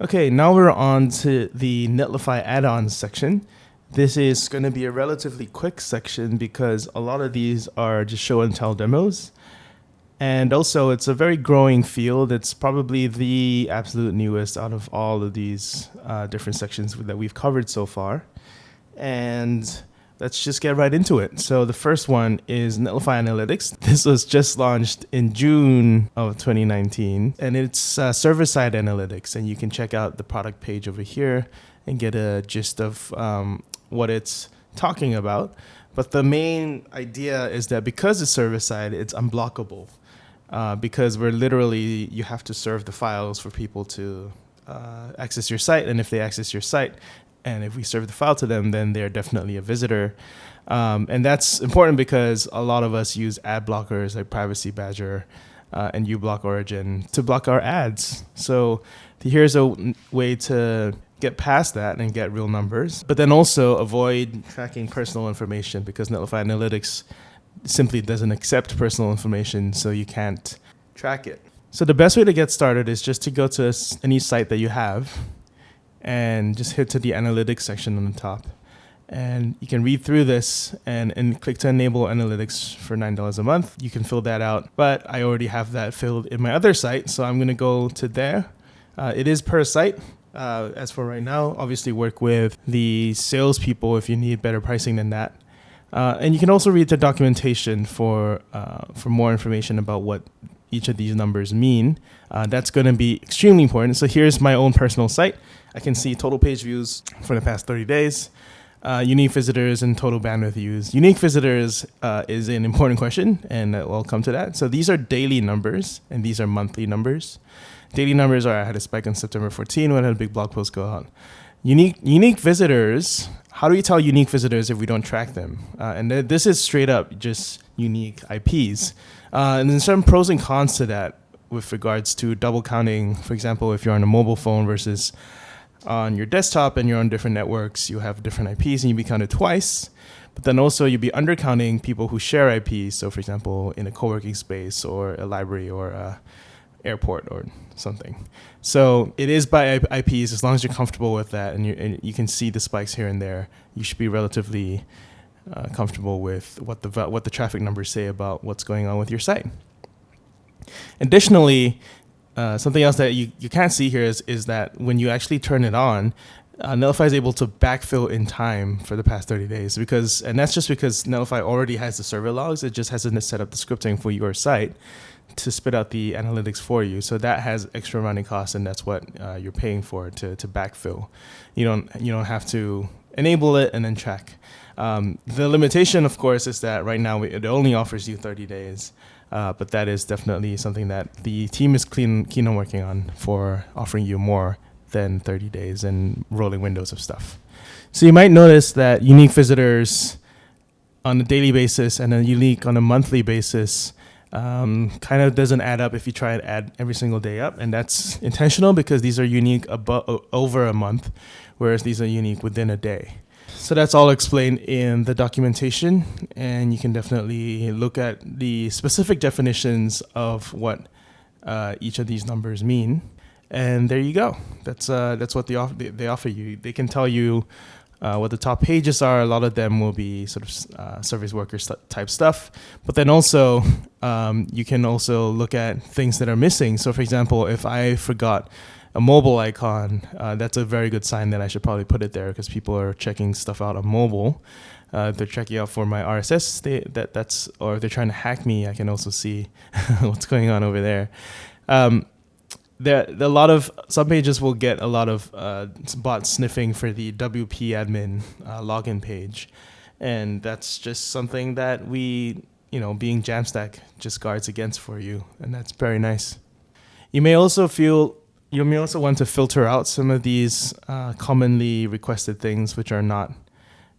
Okay, now we're on to the Netlify Addons section. This is going to be a relatively quick section because a lot of these are just show and tell demos. And also, it's a very growing field. It's probably the absolute newest out of all of these different sections that we've covered so far. And let's just get right into it. So the first one is Netlify Analytics. This was just launched in June of 2019, and it's server-side analytics. And you can check out the product page over here and get a gist of what it's talking about. But the main idea is that because it's server-side, it's unblockable. Because you have to serve the files for people to access your site. And if they access your site, and if we serve the file to them, then they're definitely a visitor. And that's important because a lot of us use ad blockers like Privacy Badger and uBlock Origin to block our ads. So here's a way to get past that and get real numbers, but then also avoid tracking personal information because Netlify Analytics simply doesn't accept personal information, so you can't track it. So the best way to get started is just to go to any site that you have and just hit to the analytics section on the top. And you can read through this and click to enable analytics for $9 a month. You can fill that out, but I already have that filled in my other site, so I'm going to go to there. It is per site. As for right now, obviously work with the salespeople if you need better pricing than that. And you can also read the documentation for more information about what each of these numbers mean. That's going to be extremely important. So here's my own personal site. I can see total page views for the past 30 days, unique visitors, and total bandwidth used. Unique visitors is an important question, and we'll come to that. So these are daily numbers, and these are monthly numbers. Daily numbers are I had a spike on September 14 when I had a big blog post go out. Unique visitors, how do we tell unique visitors if we don't track them? And this is straight up just unique IPs. And there's some pros and cons to that with regards to double counting. For example, if you're on a mobile phone versus on your desktop and you're on different networks, you have different IPs and you'll be counted twice. But then also you'll be undercounting people who share IPs. So for example, in a co-working space or a library or a airport or something. So it is by IPs. As long as you're comfortable with that and you can see the spikes here and there, you should be relatively comfortable with what the traffic numbers say about what's going on with your site. Additionally, something else that you can't see here is that when you actually turn it on, Netlify is able to backfill in time for the past 30 days and that's just because Netlify already has the server logs. It just hasn't set up the scripting for your site to spit out the analytics for you. So that has extra running costs, and that's what you're paying for to backfill. You don't have to enable it and then track. The limitation, of course, is that right now it only offers you 30 days, but that is definitely something that the team is keen on working on for offering you more than 30 days and rolling windows of stuff. So you might notice that unique visitors on a daily basis and a unique on a monthly basis kind of doesn't add up if you try and add every single day up. And that's intentional because these are unique over a month, whereas these are unique within a day. So that's all explained in the documentation, and you can definitely look at the specific definitions of what each of these numbers mean. And there you go. That's what they offer you. They can tell you what the top pages are. A lot of them will be sort of service worker type stuff. But then also, you can also look at things that are missing. So for example, if I forgot a mobile icon, that's a very good sign that I should probably put it there because people are checking stuff out on mobile. They're checking out for my RSS, or if they're trying to hack me, I can also see what's going on over there. Some pages will get a lot of bots sniffing for the WP admin login page. And that's just something that we, being Jamstack just guards against for you. And that's very nice. You may also want to filter out some of these commonly requested things which are not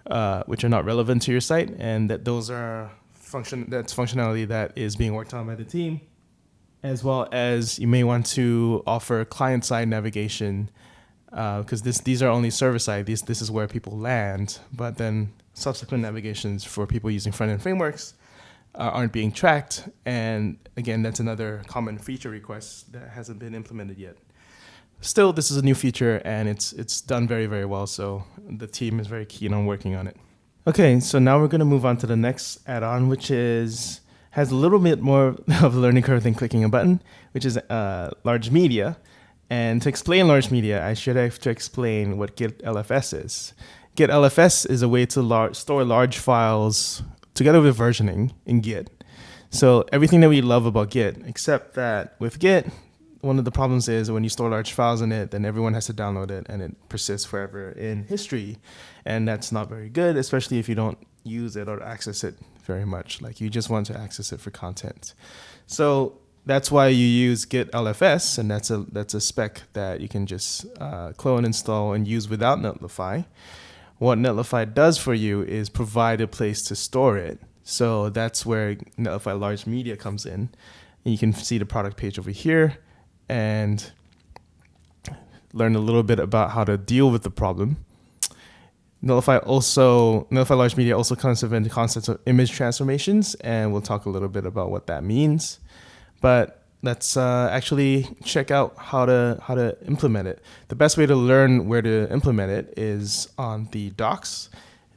relevant to your site, and that those are functionality that is being worked on by the team. As well as you may want to offer client-side navigation because these are only server-side. This is where people land, but then subsequent navigations for people using front-end frameworks aren't being tracked. And again, that's another common feature request that hasn't been implemented yet. Still, this is a new feature and it's done very, very well. So the team is very keen on working on it. Okay, so now we're going to move on to the next add-on, which has a little bit more of a learning curve than clicking a button, which is large media. And to explain large media, I should have to explain what Git LFS is. Git LFS is a way to store large files together with versioning in Git. So everything that we love about Git, except that with Git, one of the problems is when you store large files in it, then everyone has to download it and it persists forever in history. And that's not very good, especially if you don't use it or access it very much. Like you just want to access it for content. So that's why you use Git LFS, and that's a spec that you can just clone, install, and use without Netlify. What Netlify does for you is provide a place to store it. So that's where Netlify Large Media comes in. And you can see the product page over here and learn a little bit about how to deal with the problem. Netlify Large Media also comes with the concepts of image transformations, and we'll talk a little bit about what that means. But let's actually check out how to implement it. The best way to learn where to implement it is on the docs.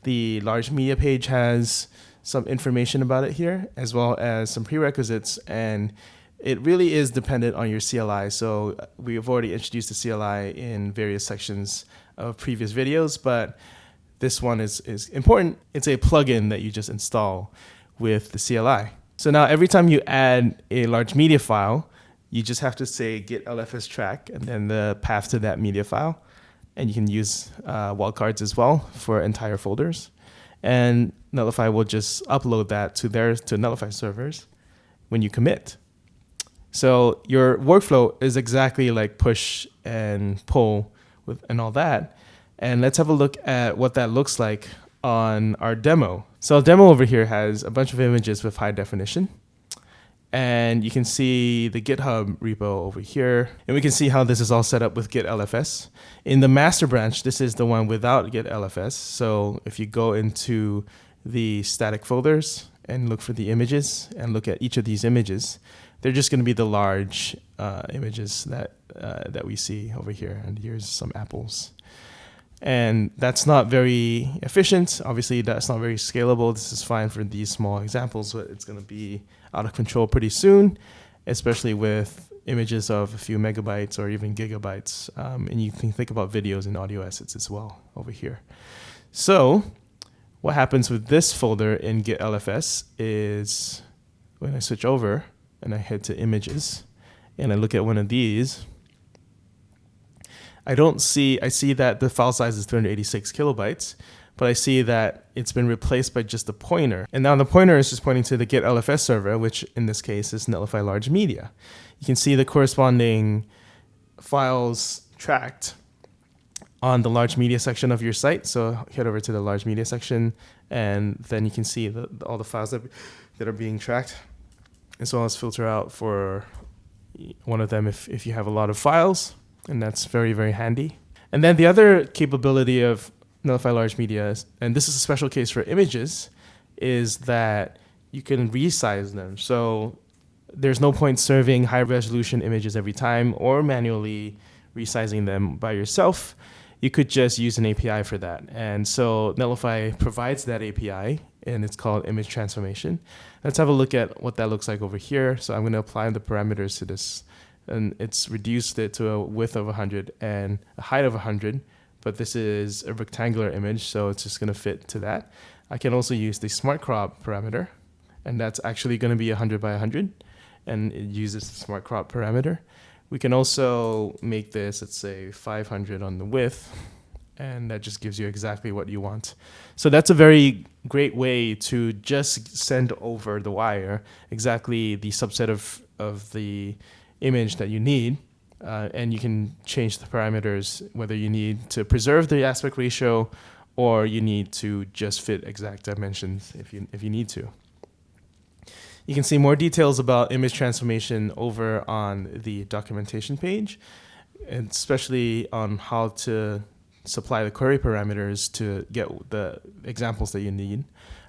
The large media page has some information about it here, as well as some prerequisites, and it really is dependent on your CLI. So we have already introduced the CLI in various sections of previous videos, but this one is important. It's a plugin that you just install with the CLI. So now every time you add a large media file, you just have to say git LFS track and then the path to that media file. And you can use wildcards as well for entire folders. And Netlify will just upload that to Netlify servers when you commit. So your workflow is exactly like push and pull and all that. And let's have a look at what that looks like on our demo. So our demo over here has a bunch of images with high definition. And you can see the GitHub repo over here. And we can see how this is all set up with Git LFS. In the master branch, this is the one without Git LFS. So if you go into the static folders and look for the images and look at each of these images, they're just going to be the large images that we see over here. And here's some apples. And that's not very efficient. Obviously, that's not very scalable. This is fine for these small examples, but it's going to be out of control pretty soon, especially with images of a few megabytes or even gigabytes. And you can think about videos and audio assets as well over here. So what happens with this folder in Git LFS is when I switch over and I head to images and I look at one of these, I see that the file size is 386 kilobytes, but I see that it's been replaced by just a pointer. And now the pointer is just pointing to the Git LFS server, which in this case is Netlify Large Media. You can see the corresponding files tracked on the large media section of your site. So head over to the large media section, and then you can see all the files that are being tracked, as well as filter out for one of them if you have a lot of files. And that's very, very handy. And then the other capability of Netlify Large Media, and this is a special case for images, is that you can resize them. So there's no point serving high resolution images every time or manually resizing them by yourself. You could just use an API for that. And so Netlify provides that API, and it's called image transformation. Let's have a look at what that looks like over here. So I'm going to apply the parameters to this. And it's reduced it to a width of 100 and a height of 100, but this is a rectangular image, so it's just going to fit to that. I can also use the smart crop parameter, and that's actually going to be 100 by 100, and it uses the smart crop parameter. We can also make this, let's say, 500 on the width, and that just gives you exactly what you want. So that's a very great way to just send over the wire exactly the subset of the image that you need, and you can change the parameters, whether you need to preserve the aspect ratio or you need to just fit exact dimensions if you need to. You can see more details about image transformation over on the documentation page, and especially on how to supply the query parameters to get the examples that you need.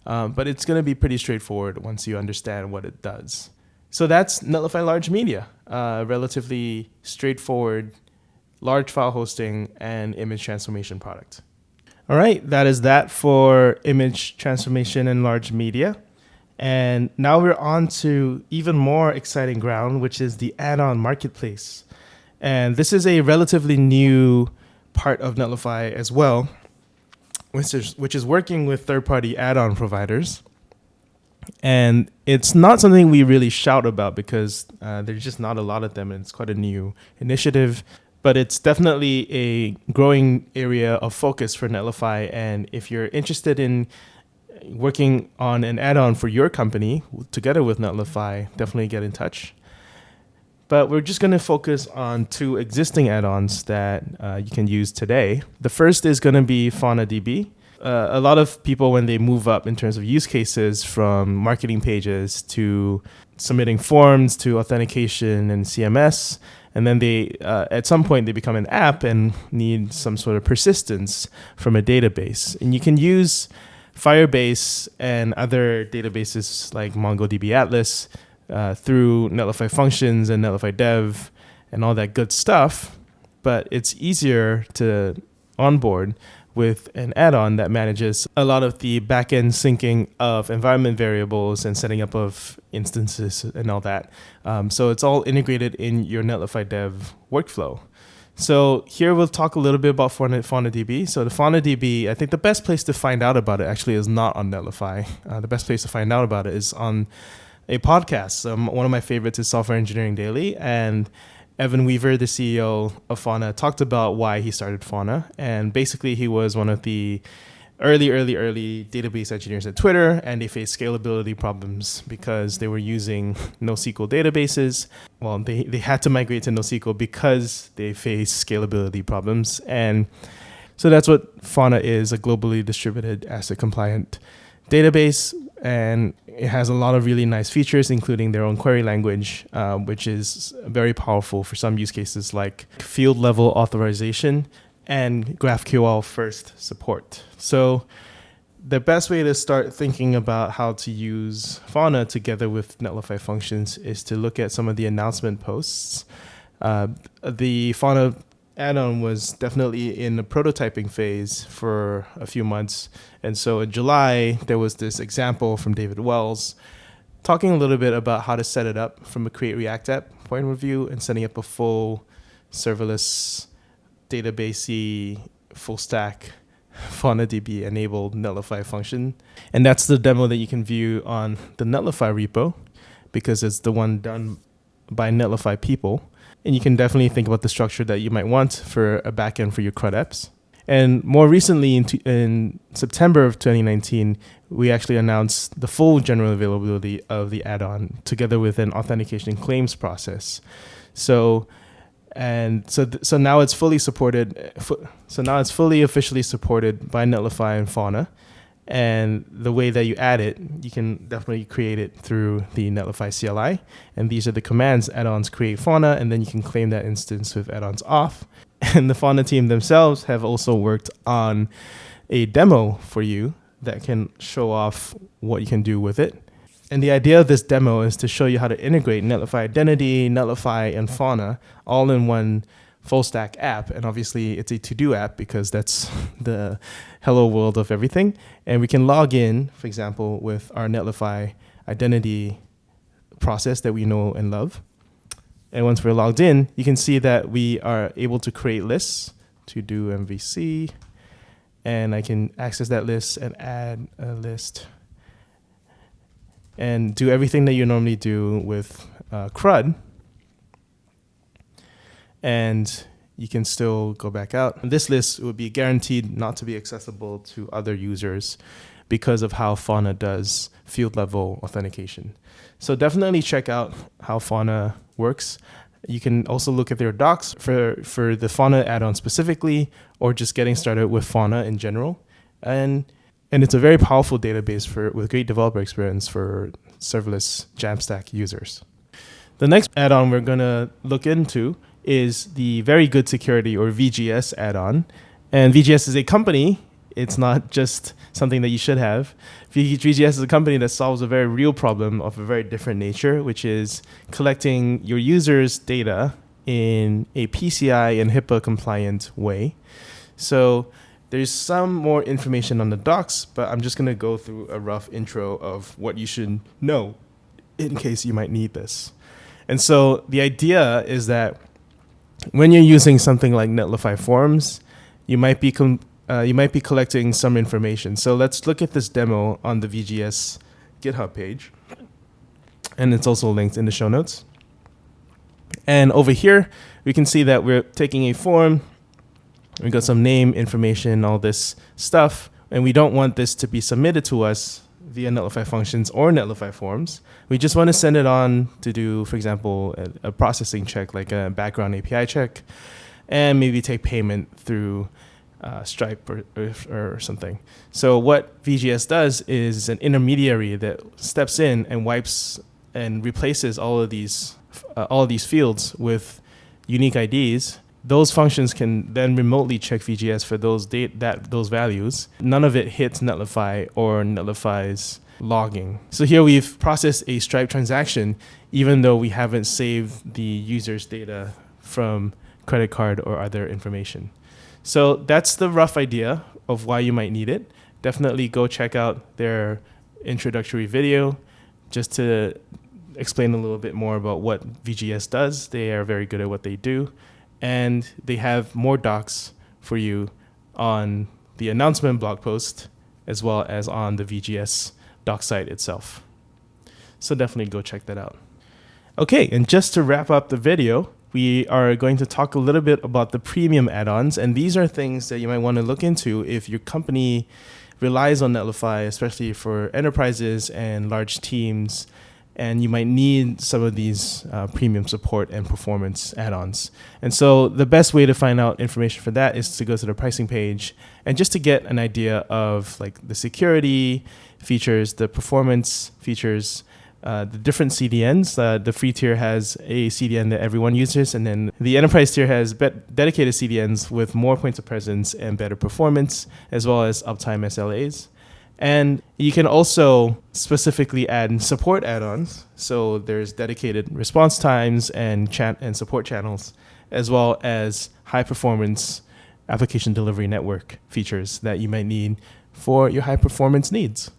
But it's going to be pretty straightforward once you understand what it does. So that's Netlify Large Media, relatively straightforward large file hosting, and image transformation product. All right, that is that for image transformation and large media. And now we're on to even more exciting ground, which is the Addon Marketplace. And this is a relatively new part of Netlify as well, which is working with third-party add-on providers. And it's not something we really shout about because there's just not a lot of them, and it's quite a new initiative. But it's definitely a growing area of focus for Netlify. And if you're interested in working on an add-on for your company together with Netlify, definitely get in touch. But we're just going to focus on 2 existing add-ons that you can use today. The first is going to be Fauna DB. A lot of people, when they move up in terms of use cases from marketing pages to submitting forms to authentication and CMS, and then they at some point they become an app and need some sort of persistence from a database. And you can use Firebase and other databases like MongoDB Atlas through Netlify Functions and Netlify Dev and all that good stuff, but it's easier to onboard with an add-on that manages a lot of the back-end syncing of environment variables and setting up of instances and all that. So it's all integrated in your Netlify Dev workflow. So here we'll talk a little bit about Fauna DB. So the Fauna DB, I think the best place to find out about it actually is not on Netlify. The best place to find out about it is on a podcast. One of my favorites is Software Engineering Daily, and Evan Weaver, the CEO of Fauna, talked about why he started Fauna. And basically he was one of the early database engineers at Twitter, and they faced scalability problems because they were using NoSQL databases. Well, they had to migrate to NoSQL because they faced scalability problems. And so that's what Fauna is, a globally distributed ACID compliant database. And it has a lot of really nice features, including their own query language, which is very powerful for some use cases like field level authorization and GraphQL first support. So the best way to start thinking about how to use Fauna together with Netlify Functions is to look at some of the announcement posts. The Fauna add-on was definitely in the prototyping phase for a few months. And so in July, there was this example from David Wells talking a little bit about how to set it up from a Create React app point of view and setting up a full serverless database-y full stack Fauna DB enabled Netlify function. And that's the demo that you can view on the Netlify repo because it's the one done by Netlify people. And you can definitely think about the structure that you might want for a backend for your CRUD apps. And more recently, in September of 2019, we actually announced the full general availability of the add-on together with an authentication claims process. So now it's fully supported. So now it's fully officially supported by Netlify and Fauna. And the way that you add it, you can definitely create it through the Netlify CLI. And these are the commands: add-ons create Fauna, and then you can claim that instance with add-ons off. And the Fauna team themselves have also worked on a demo for you that can show off what you can do with it. And the idea of this demo is to show you how to integrate Netlify Identity, Netlify, and Fauna all in one full stack app. And obviously it's a to-do app because that's the hello world of everything. And we can log in, for example, with our Netlify Identity process that we know and love. And once we're logged in, you can see that we are able to create lists to do MVC. And I can access that list and add a list and do everything that you normally do with CRUD. And you can still go back out. And this list would be guaranteed not to be accessible to other users because of how Fauna does field level authentication. So definitely check out how Fauna works. You can also look at their docs for the Fauna add-on specifically, or just getting started with Fauna in general. And it's a very powerful database with great developer experience for serverless Jamstack users. The next add-on we're going to look into is the Very Good Security, or VGS add-on. And VGS is a company. It's not just something that you should have. VGS is a company that solves a very real problem of a very different nature, which is collecting your users' data in a PCI and HIPAA compliant way. So there's some more information on the docs, but I'm just going to go through a rough intro of what you should know in case you might need this. And so the idea is that when you're using something like Netlify Forms, you might be collecting some information. So let's look at this demo on the VGS GitHub page. And it's also linked in the show notes. And over here, we can see that we're taking a form. We got some name information, all this stuff. And we don't want this to be submitted to us via Netlify functions or Netlify forms. We just want to send it on to do, for example, a processing check, like a background API check, and maybe take payment through Stripe or something. So what VGS does is an intermediary that steps in and wipes and replaces all of these fields with unique IDs. Those functions can then remotely check VGS for those values. None of it hits Netlify or Netlify's logging. So here we've processed a Stripe transaction, even though we haven't saved the user's data from credit card or other information. So that's the rough idea of why you might need it. Definitely go check out their introductory video just to explain a little bit more about what VGS does. They are very good at what they do. And they have more docs for you on the announcement blog post, as well as on the VGS doc site itself. So definitely go check that out. Okay, and just to wrap up the video, we are going to talk a little bit about the premium add-ons. And these are things that you might want to look into if your company relies on Netlify, especially for enterprises and large teams. And you might need some of these premium support and performance add-ons. And so the best way to find out information for that is to go to the pricing page and just to get an idea of like the security features, the performance features, the different CDNs. The free tier has a CDN that everyone uses, and then the enterprise tier has dedicated CDNs with more points of presence and better performance, as well as uptime SLAs. And you can also specifically add support add-ons. So there's dedicated response times and chat and support channels, as well as high performance application delivery network features that you might need for your high performance needs.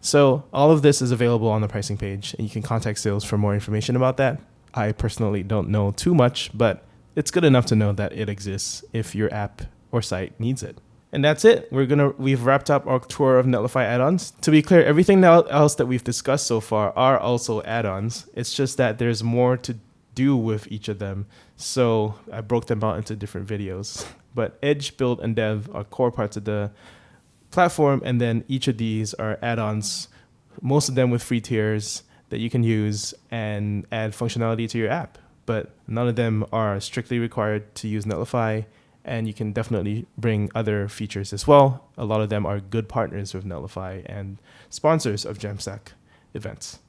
So all of this is available on the pricing page, and you can contact sales for more information about that. I personally don't know too much, but it's good enough to know that it exists if your app or site needs it. And that's it. We've wrapped up our tour of Netlify add-ons. To be clear, everything else that we've discussed so far are also add-ons. It's just that there's more to do with each of them. So I broke them out into different videos. But Edge, Build, and Dev are core parts of the platform. And then each of these are add-ons, most of them with free tiers that you can use and add functionality to your app. But none of them are strictly required to use Netlify. And you can definitely bring other features as well. A lot of them are good partners with Netlify and sponsors of Jamstack events.